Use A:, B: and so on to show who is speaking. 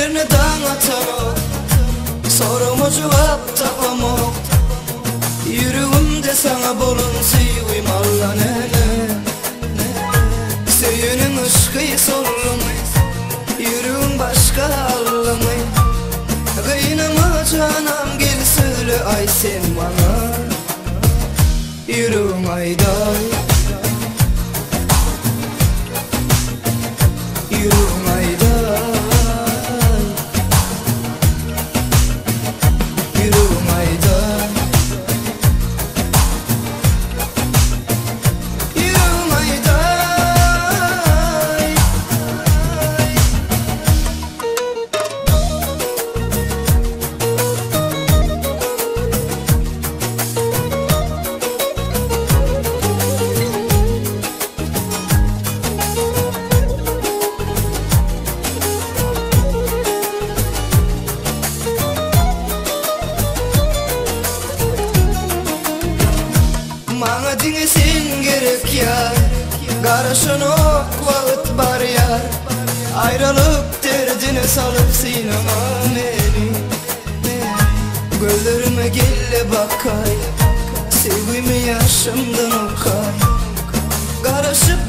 A: Gözlerine dağıtan o, soruma cevap tapamok. Yüreğimde sana bulunsun uymallah nene. Söyünün ışkı sollamay, yüreğim başka ağlamay. Kıynama canım gel söyle ay sen bana. Yüreğim ayday, yüreğim ayday, yüreğim ayday, yüreğim ayday. Bana dinlesin gerek ya, karışın ok vakit var ya. Ayrılık derdine salıp sinema beni. Gözlerime gelle bakay, sevgimi yaşımdan okay. Karışıp